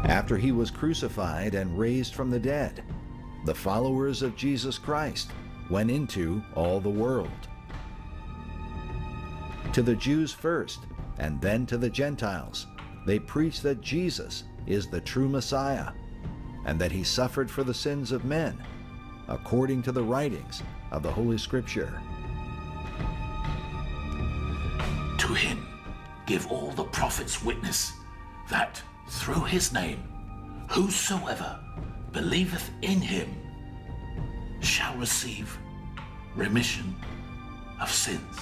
After he was crucified and raised from the dead, the followers of Jesus Christ went into all the world. To the Jews first, and then to the Gentiles, they preached that Jesus is the true Messiah, and that he suffered for the sins of men, according to the writings of the Holy Scripture. To him give all the prophets witness, that through his name whosoever believeth in him shall receive remission of sins.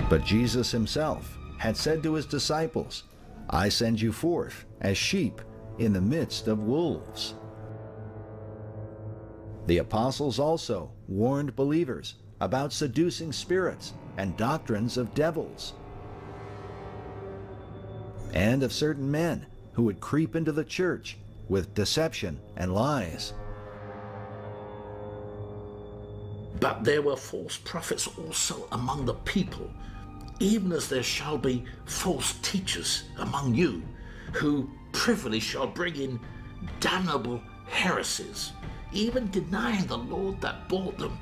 But Jesus himself had said to his disciples, I send you forth as sheep in the midst of wolves. The apostles also warned believers about seducing spirits and doctrines of devils, and of certain men who would creep into the church with deception and lies. But there were false prophets also among the people, even as there shall be false teachers among you, who privily shall bring in damnable heresies, even denying the Lord that bought them,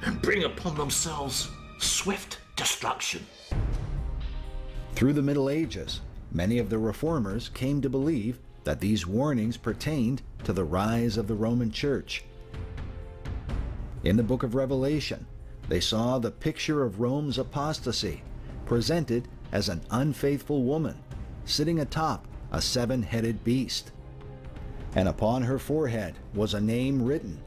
and bring upon themselves swift destruction. Through the Middle Ages, many of the reformers came to believe that these warnings pertained to the rise of the Roman Church. In the book of Revelation, they saw the picture of Rome's apostasy presented as an unfaithful woman sitting atop a seven-headed beast. And upon her forehead was a name written,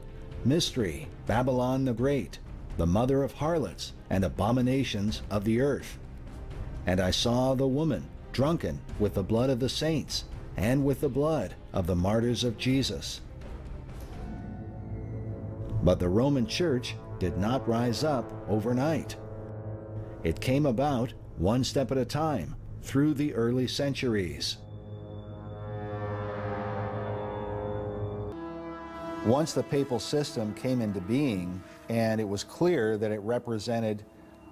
Mystery, Babylon the Great, the mother of harlots and abominations of the earth. And I saw the woman drunken with the blood of the saints and with the blood of the martyrs of Jesus. But the Roman Church did not rise up overnight. It came about one step at a time through the early centuries. Once the papal system came into being, and it was clear that it represented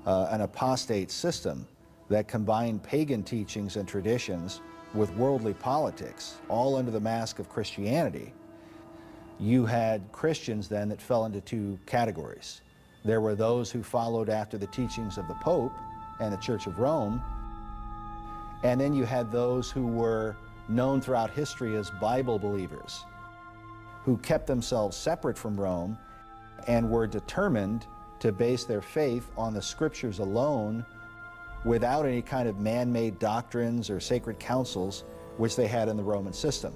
an apostate system that combined pagan teachings and traditions with worldly politics, all under the mask of Christianity, you had Christians then that fell into two categories. There were those who followed after the teachings of the Pope and the Church of Rome, and then you had those who were known throughout history as Bible believers, who kept themselves separate from Rome and were determined to base their faith on the Scriptures alone, without any kind of man-made doctrines or sacred councils which they had in the Roman system.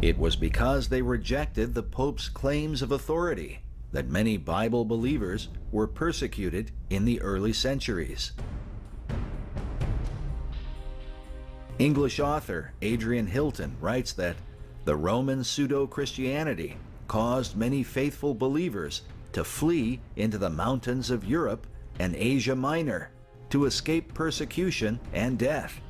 It was because they rejected the Pope's claims of authority that many Bible believers were persecuted in the early centuries. English author Adrian Hilton writes that the Roman pseudo-Christianity caused many faithful believers to flee into the mountains of Europe and Asia Minor to escape persecution and death.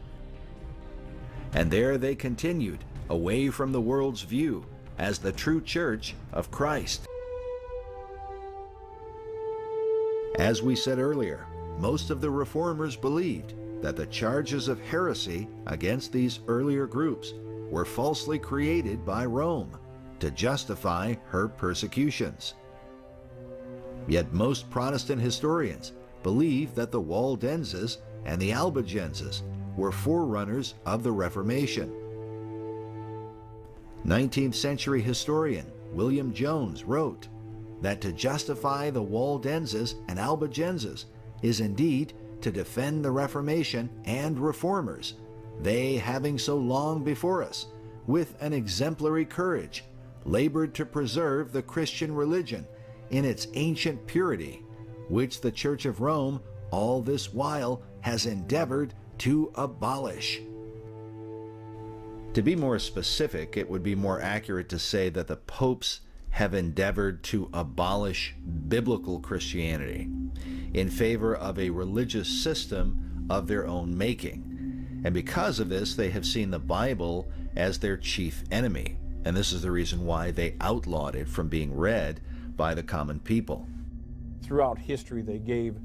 And there they continued, away from the world's view, as the true Church of Christ. As we said earlier, most of the reformers believed that the charges of heresy against these earlier groups were falsely created by Rome to justify her persecutions. Yet most Protestant historians believe that the Waldenses and the Albigenses were forerunners of the Reformation. 19th century historian William Jones wrote that to justify the Waldenses and Albigenses is indeed to defend the Reformation and Reformers, they having so long before us, with an exemplary courage, labored to preserve the Christian religion in its ancient purity, which the Church of Rome all this while has endeavored to abolish. To be more specific, it would be more accurate to say that the popes have endeavored to abolish biblical Christianity in favor of a religious system of their own making. And because of this, they have seen the Bible as their chief enemy. And this is the reason why they outlawed it from being read by the common people. Throughout history, they gave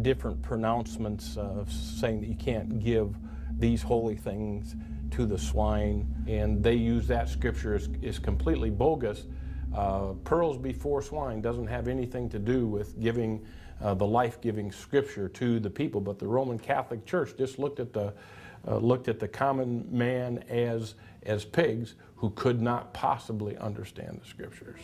different pronouncements saying that you can't give these holy things to the swine, and they use that scripture as completely bogus. Pearls before swine doesn't have anything to do with giving the life-giving scripture to the people, but the Roman Catholic Church just looked at the common man as pigs who could not possibly understand the scriptures.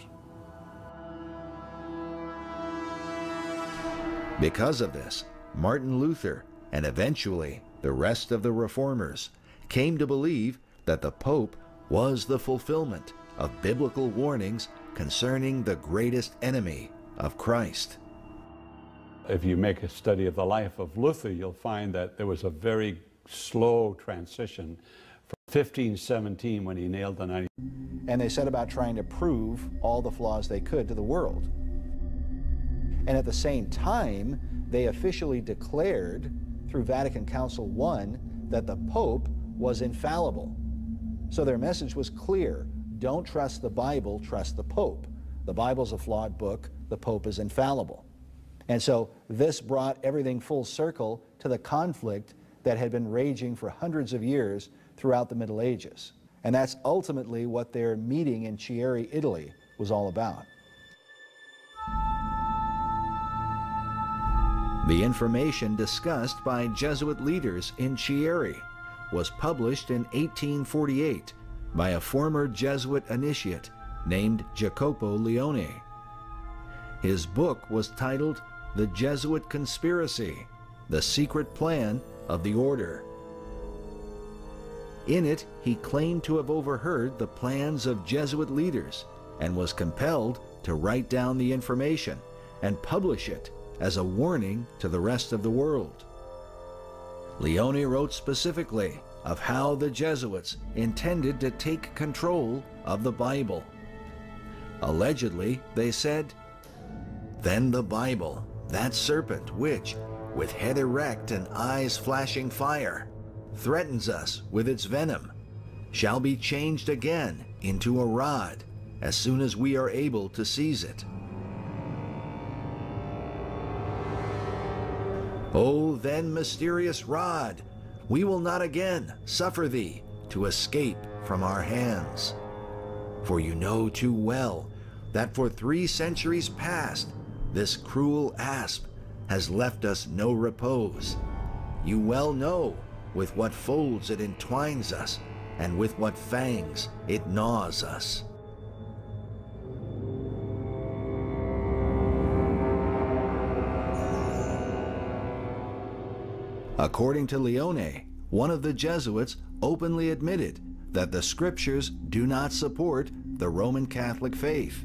Because of this, Martin Luther, and eventually the rest of the reformers, came to believe that the Pope was the fulfillment of biblical warnings concerning the greatest enemy of Christ. If you make a study of the life of Luther, you'll find that there was a very slow transition from 1517, when he nailed the 90. And they set about trying to prove all the flaws they could to the world. And at the same time, they officially declared through Vatican Council I that the Pope was infallible. So their message was clear: don't trust the Bible, trust the Pope. The Bible's a flawed book, the Pope is infallible. And so this brought everything full circle to the conflict that had been raging for hundreds of years throughout the Middle Ages. And that's ultimately what their meeting in Chieri, Italy was all about. The information discussed by Jesuit leaders in Chieri was published in 1848 by a former Jesuit initiate named Jacopo Leone. His book was titled The Jesuit Conspiracy, The Secret Plan of the Order. In it, he claimed to have overheard the plans of Jesuit leaders and was compelled to write down the information and publish it as a warning to the rest of the world. Leone wrote specifically of how the Jesuits intended to take control of the Bible. Allegedly, they said, "Then the Bible, that serpent which, with head erect and eyes flashing fire, threatens us with its venom, shall be changed again into a rod as soon as we are able to seize it. O then, mysterious rod, we will not again suffer thee to escape from our hands. For you know too well that for 3 centuries past this cruel asp has left us no repose. You well know with what folds it entwines us, and with what fangs it gnaws us." According to Leone, one of the Jesuits openly admitted that the scriptures do not support the Roman Catholic faith.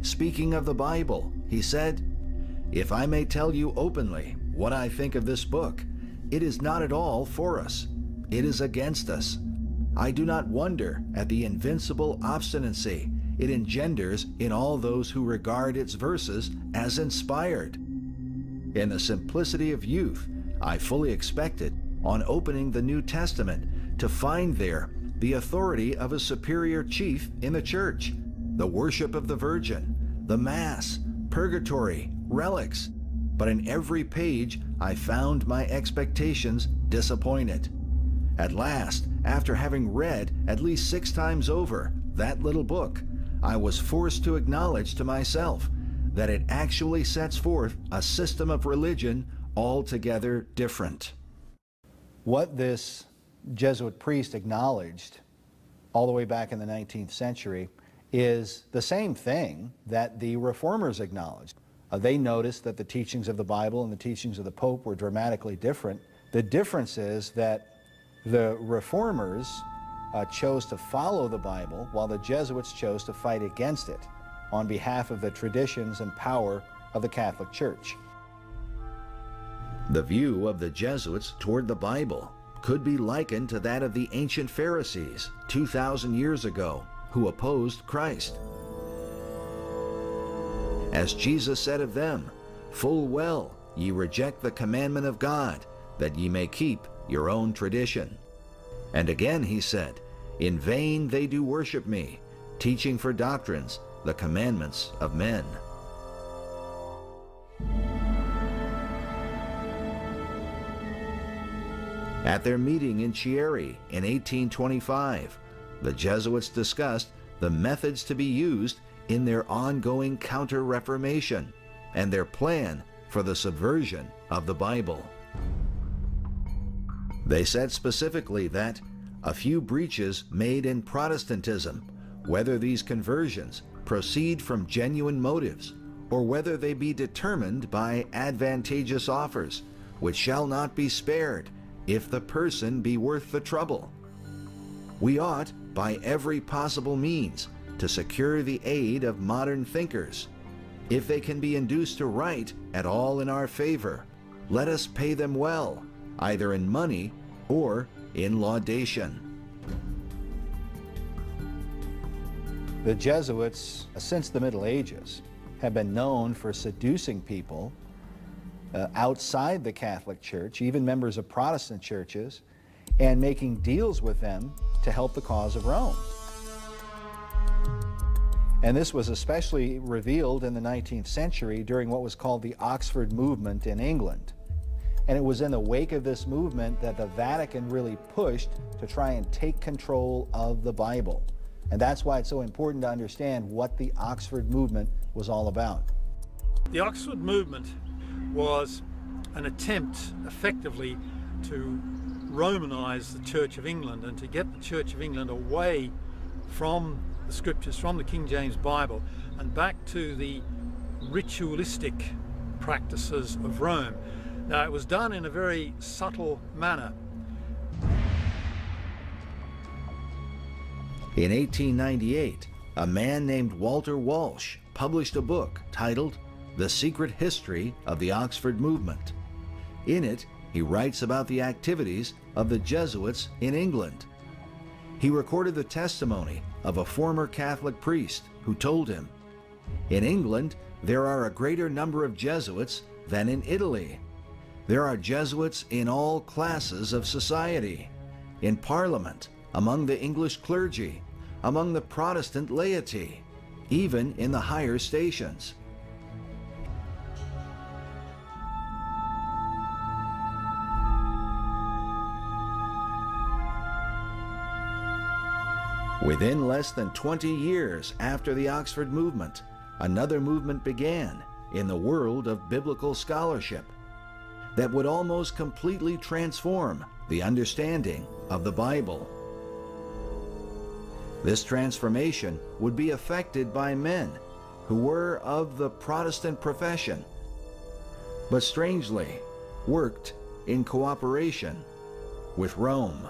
Speaking of the Bible, he said, "If I may tell you openly what I think of this book, it is not at all for us. It is against us. I do not wonder at the invincible obstinacy it engenders in all those who regard its verses as inspired. In the simplicity of youth, I fully expected, on opening the New Testament, to find there the authority of a superior chief in the church, the worship of the Virgin, the Mass, purgatory, relics. But in every page I found my expectations disappointed. At last, after having read at least 6 times over that little book, I was forced to acknowledge to myself that it actually sets forth a system of religion altogether different." What this Jesuit priest acknowledged all the way back in the 19th century is the same thing that the reformers acknowledged. They noticed that the teachings of the Bible and the teachings of the Pope were dramatically different. The difference is that the reformers chose to follow the Bible, while the Jesuits chose to fight against it on behalf of the traditions and power of the Catholic Church. The view of the Jesuits toward the Bible could be likened to that of the ancient Pharisees 2,000 years ago who opposed Christ. As Jesus said of them, "Full well ye reject the commandment of God, that ye may keep your own tradition." And again he said, "In vain they do worship me, teaching for doctrines the commandments of men." At their meeting in Chieri in 1825, the Jesuits discussed the methods to be used in their ongoing counter-reformation and their plan for the subversion of the Bible. They said specifically that a few breaches made in Protestantism, whether these conversions proceed from genuine motives or whether they be determined by advantageous offers, which shall not be spared if the person be worth the trouble. We ought, by every possible means, to secure the aid of modern thinkers. If they can be induced to write at all in our favor, let us pay them well, either in money or in laudation. The Jesuits, since the Middle Ages, have been known for seducing people outside the Catholic Church, even members of Protestant churches, and making deals with them to help the cause of Rome. And this was especially revealed in the 19th century during what was called the Oxford Movement in England. And it was in the wake of this movement that the Vatican really pushed to try and take control of the Bible. And that's why it's so important to understand what the Oxford Movement was all about. The Oxford Movement was an attempt, effectively, to Romanize the Church of England and to get the Church of England away from the Scriptures, from the King James Bible, and back to the ritualistic practices of Rome. Now, it was done in a very subtle manner. In 1898, a man named Walter Walsh published a book titled The Secret History of the Oxford Movement. In it, he writes about the activities of the Jesuits in England. He recorded the testimony of a former Catholic priest who told him, "In England, there are a greater number of Jesuits than in Italy. There are Jesuits in all classes of society, in Parliament, among the English clergy, among the Protestant laity, even in the higher stations." Within less than 20 years after the Oxford Movement, another movement began in the world of biblical scholarship that would almost completely transform the understanding of the Bible. This transformation would be effected by men who were of the Protestant profession, but strangely worked in cooperation with Rome.